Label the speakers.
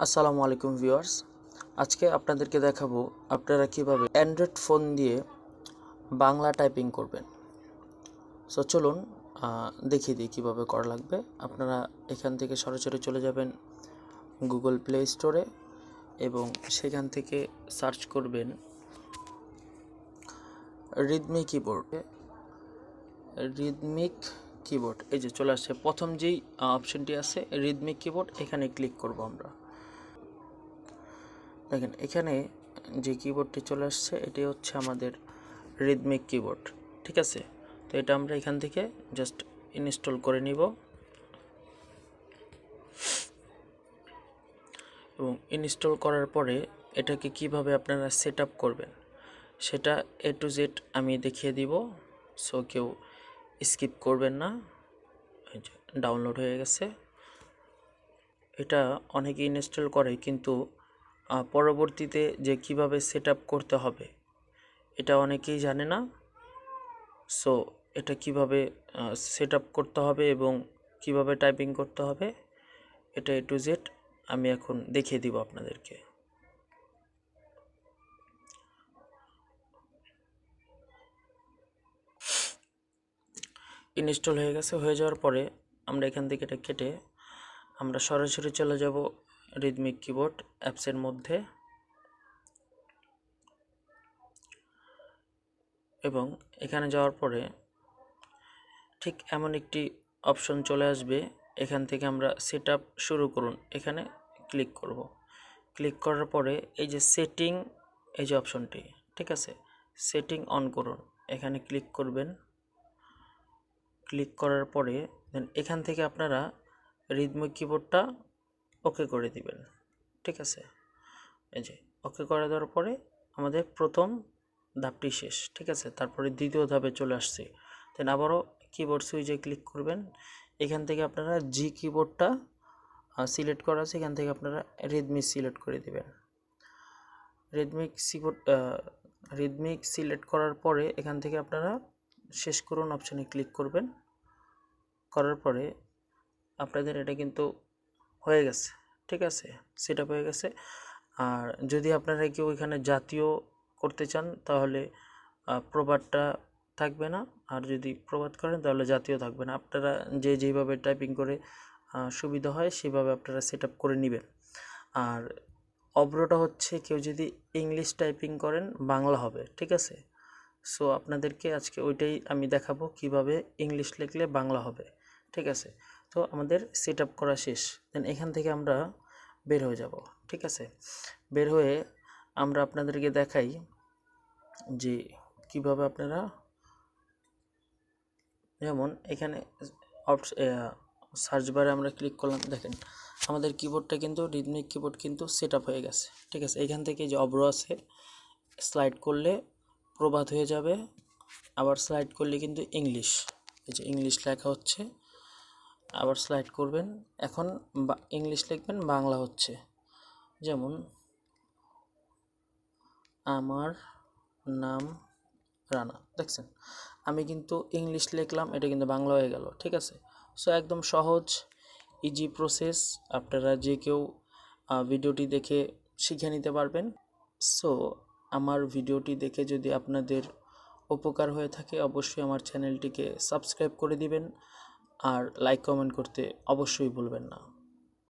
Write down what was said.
Speaker 1: আসসালামু আলাইকুম ভিউয়ার্স, আজকে আপনাদেরকে দেখাবো আপনারা কিভাবে অ্যান্ড্রয়েড ফোন দিয়ে বাংলা টাইপিং করবেন। সো চলুন দেখিয়ে দিই কীভাবে করা লাগবে। আপনারা এখান থেকে সরাসরি চলে যাবেন গুগল প্লে স্টোরে এবং সেখান থেকে সার্চ করবেন রিদমিক কিবোর্ড। রিদমিক কিবোর্ড এই যে চলে আসছে, প্রথম যেই অপশনটি আছে রিদমিক কিবোর্ড, এখানে ক্লিক করব আমরা। দেখেন এখানে যে কিবোর্ডটি চলে আসছে এটি হচ্ছে আমাদের রিদমিক কিবোর্ড, ঠিক আছে। তো এটা আমরা এখান থেকে জাস্ট ইনস্টল করে নিব এবং ইনস্টল করার পরে এটাকে কিভাবে আপনারা সেট আপ করবেন সেটা A to Z আমি দেখিয়ে দিব। সো কেউ স্কিপ করবেন না। এই যে ডাউনলোড হয়ে গেছে। এটা অনেকে ইনস্টল করে কিন্তু পরবর্তীতে যে কিভাবে সেট আপ করতে হবে এটা অনেকেই জানে না। সো এটা কিভাবে সেট আপ করতে হবে এবং কিভাবে টাইপিং করতে হবে এটা A to Z আমি এখন দেখিয়ে দিব আপনাদেরকে। ইনস্টল হয়ে গেছে। হয়ে যাওয়ার পরে আমরা এখান থেকে এটা কেটে আমরা সরাসরি চলে যাব রিদমিক কিবোর্ড অ্যাপসের মধ্যে এবং এখানে যাওয়ার পরে ঠিক এমন একটি অপশন চলে আসবে। এখান থেকে আমরা সেট আপ শুরু করুন এখানে ক্লিক করব। ক্লিক করার পরে এই যে সেটিং, এই যে অপশনটি, ঠিক আছে, সেটিং অন করুন, এখানে ক্লিক করবেন। ক্লিক করার পরে দেন এখান থেকে আপনারা রিদমিক কিবোর্ডটা ওকে করে দিবেন, ঠিক আছে। এই যে ওকে করে দেওয়ার পরে আমাদের প্রথম ধাপটি শেষ, ঠিক আছে। তারপরে দ্বিতীয় ধাপে চলে আসছে। দেন আবারও কিবোর্ড সুইচে ক্লিক করবেন। এখান থেকে আপনারা জি কিবোর্ডটা সিলেক্ট করা আছে, এখান থেকে আপনারা রিদমিক সিলেক্ট করে দিবেন। রিদমিক সিলেক্ট করার পরে এখান থেকে আপনারা শেষ করুন অপশানে ক্লিক করবেন। করার পরে আপনাদের এটা কিন্তু হয়ে গেছে, ঠিক আছে, সেট আপ হয়ে গেছে। আর যদি আপনারা কেউ এখানে জাতীয় করতে চান তাহলে প্রবাদটা থাকবে না, আর যদি প্রবাদ করেন তাহলে জাতীয় থাকবে না। আপনারা যেভাবে টাইপিং করে সুবিধা হয় সেভাবে আপনারা সেট আপ করে নেবেন। আর অব্রটা হচ্ছে কেউ যদি ইংলিশ টাইপিং করেন বাংলা হবে, ঠিক আছে। সো আপনাদেরকে আজকে ওইটাই আমি দেখাবো কিভাবে ইংলিশ লিখলে বাংলা হবে, ঠিক আছে। তো আমাদের সেট আপ করা শেষ। দেন এখান থেকে আমরা বের হয়ে যাব, ঠিক আছে। বের হয়ে আমরা আপনাদেরকে দেখাই যে কিভাবে আপনারা, যেমন এখানে সার্চ বারে আমরা ক্লিক করলাম, দেখেন আমাদের কিবোর্ডটা কিন্তু রিদমিক কিবোর্ড কিন্তু সেট আপ হয়ে গেছে, ঠিক আছে। এখান থেকে যে অব্র আছে স্লাইড করলে প্রবাদ হয়ে যাবে, আবার স্লাইড করলে কিন্তু ইংলিশ, এই যে ইংলিশ লেখা হচ্ছে। আবার স্লাইড করবেন, এখন ইংলিশ লিখবেন, বাংলা হচ্ছে। যেমন আমার নাম রানা, দেখছেন আমি কিন্তু ইংলিশ লিখলাম, এটা কিন্তু বাংলা হয়ে গেল, ঠিক আছে। সো একদম সহজ ইজি প্রসেস, আপনারা যে কেউ ভিডিওটি দেখে শিখে নিতে পারবেন। সো আমার ভিডিওটি দেখে যদি আপনাদের উপকার হয়ে থাকে অবশ্যই আমার চ্যানেলটিকে সাবস্ক্রাইব করে দিবেন আর লাইক কমেন্ট করতে অবশ্যই ভুলবেন না।